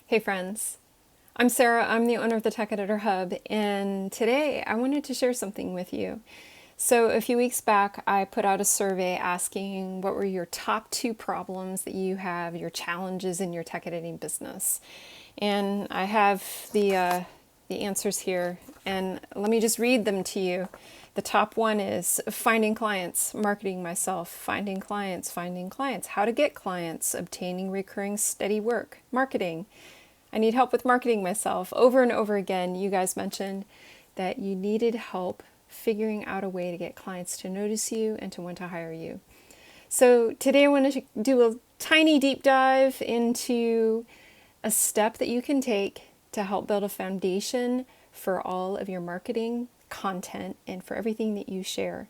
Hey friends, I'm Sarah. I'm the owner of the Tech Editor Hub, and today I wanted to share something with you. So, a few weeks back, I put out a survey asking what were your top two problems that you have, your challenges in your tech editing business. And I have the answers here, and let me just read them to you. The top one is finding clients, marketing myself, finding clients, how to get clients, obtaining recurring steady work, marketing. I need help with marketing myself. Over and over again, you guys mentioned that you needed help figuring out a way to get clients to notice you and to want to hire you. So today I want to do a tiny deep dive into a step that you can take to help build a foundation for all of your marketing content and for everything that you share.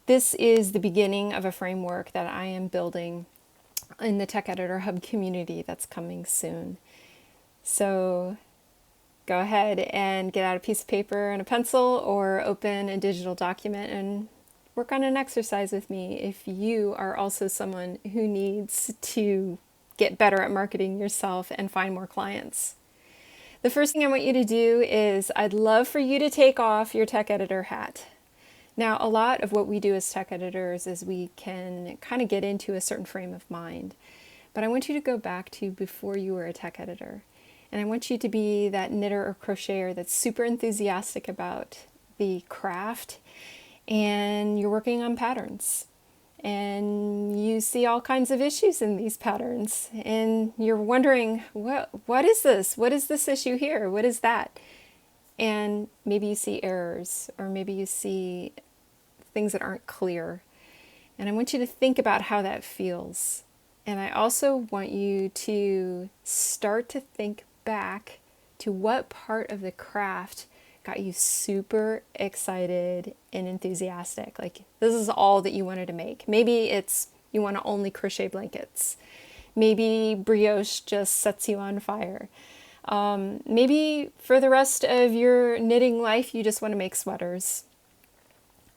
This is the beginning of a framework that I am building in the Tech Editor Hub community that's coming soon. So go ahead and get out a piece of paper and a pencil or open a digital document and work on an exercise with me if you are also someone who needs to get better at marketing yourself and find more clients. The first thing I want you to do is I'd love for you to take off your tech editor hat. Now, a lot of what we do as tech editors is we can kind of get into a certain frame of mind. But I want you to go back to before you were a tech editor. And I want you to be that knitter or crocheter that's super enthusiastic about the craft and you're working on patterns. And you see all kinds of issues in these patterns. And you're wondering, what is this? What is this issue here? What is that? And maybe you see errors or maybe you see things that aren't clear. And I want you to think about how that feels. And I also want you to start to think back to what part of the craft got you super excited and enthusiastic. Like this is all that you wanted to make. Maybe it's you want to only crochet blankets. Maybe brioche just sets you on fire. Maybe for the rest of your knitting life, you just want to make sweaters.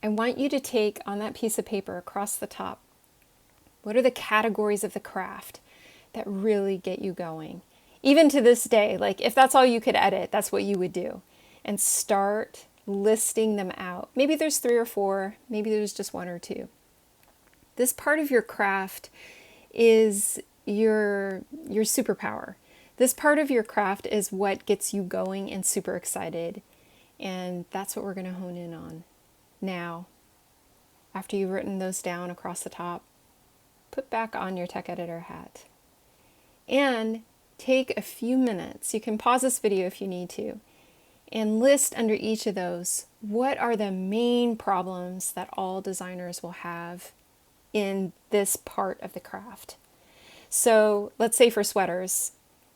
I want you to take on that piece of paper across the top, what are the categories of the craft that really get you going? Even to this day, like if that's all you could edit, that's what you would do. And start listing them out. Maybe there's 3 or 4, maybe there's just 1 or 2. This part of your craft is your superpower. This part of your craft is what gets you going and super excited. And that's what we're going to hone in on. Now, after you've written those down across the top, put back on your tech editor hat and take a few minutes. You can pause this video if you need to and list under each of those what are the main problems that all designers will have in this part of the craft. So let's say for sweaters,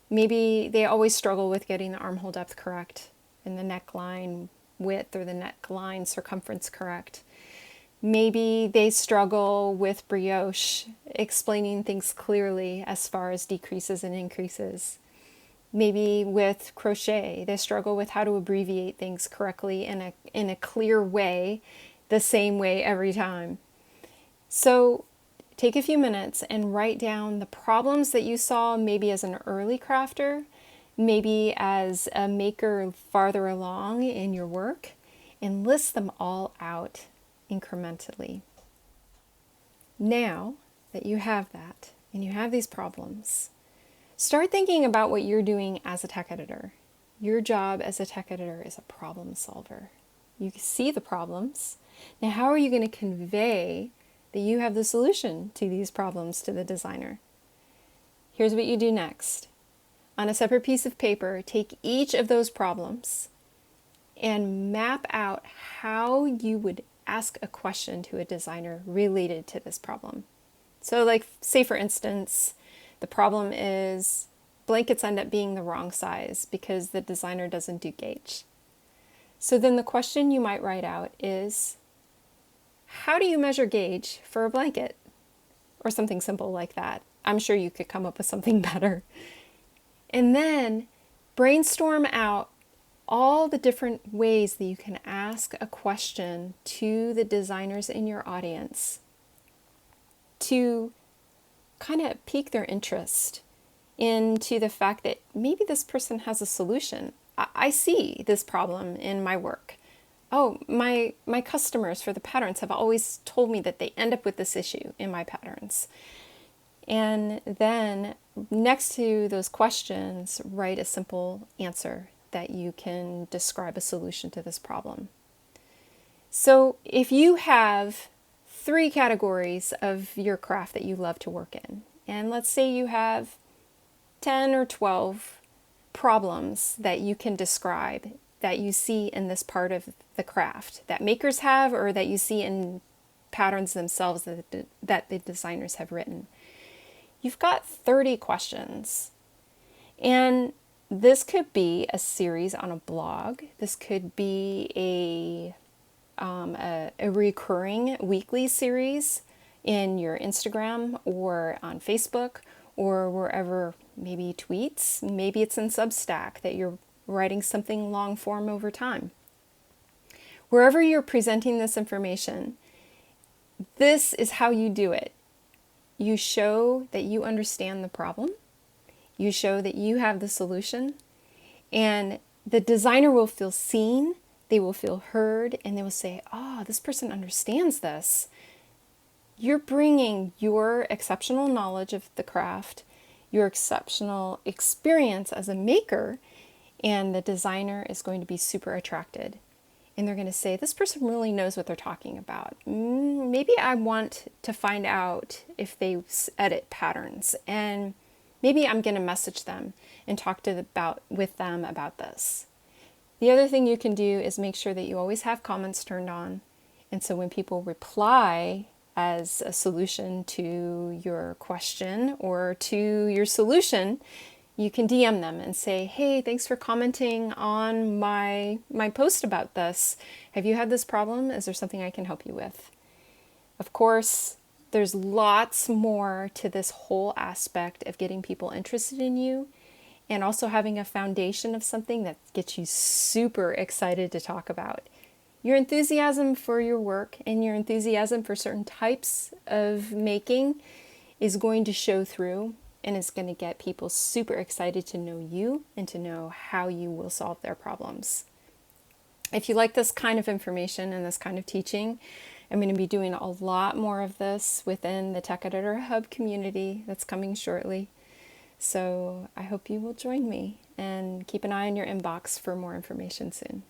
maybe they always struggle with getting the armhole depth correct and the neckline width or the neckline circumference correct. Maybe they struggle with brioche, explaining things clearly as far as decreases and increases. Maybe with crochet, they struggle with how to abbreviate things correctly in a clear way, the same way every time. So take a few minutes and write down the problems that you saw maybe as an early crafter, maybe as a maker farther along in your work, and list them all out incrementally. Now that you have that and you have these problems, start thinking about what you're doing as a tech editor. Your job as a tech editor is a problem solver. You see the problems. Now, how are you going to convey that you have the solution to these problems to the designer? Here's what you do next. On a separate piece of paper, take each of those problems and map out how you would ask a question to a designer related to this problem. So like, say for instance, the problem is blankets end up being the wrong size because the designer doesn't do gauge. So then the question you might write out is, how do you measure gauge for a blanket? Or something simple like that. I'm sure you could come up with something better. And then brainstorm out all the different ways that you can ask a question to the designers in your audience to kind of pique their interest into the fact that maybe this person has a solution. I see this problem in my work. Oh, my customers for the patterns have always told me that they end up with this issue in my patterns. And then next to those questions, write a simple answer that you can describe a solution to this problem. So if you have 3 categories of your craft that you love to work in, and let's say you have 10 or 12 problems that you can describe that you see in this part of the craft that makers have, or that you see in patterns themselves that the designers have written. You've got 30 questions. And this could be a series on a blog. This could be a recurring weekly series in your Instagram or on Facebook or wherever, maybe tweets. Maybe it's in Substack that you're writing something long form over time. Wherever you're presenting this information, this is how you do it. You show that you understand the problem. You show that you have the solution. And the designer will feel seen, they will feel heard, and they will say, oh, this person understands this. You're bringing your exceptional knowledge of the craft, your exceptional experience as a maker, and the designer is going to be super attracted. And they're going to say, this person really knows what they're talking about. Maybe I want to find out if they edit patterns, and maybe I'm going to message them and talk with them about this. The other thing you can do is make sure that you always have comments turned on. And so when people reply as a solution to your question or to your solution, you can DM them and say, hey, thanks for commenting on my post about this. Have you had this problem? Is there something I can help you with? Of course, there's lots more to this whole aspect of getting people interested in you and also having a foundation of something that gets you super excited to talk about. Your enthusiasm for your work and your enthusiasm for certain types of making is going to show through and is going to get people super excited to know you and to know how you will solve their problems. If you like this kind of information and this kind of teaching, I'm going to be doing a lot more of this within the Tech Editor Hub community that's coming shortly. So I hope you will join me and keep an eye on your inbox for more information soon.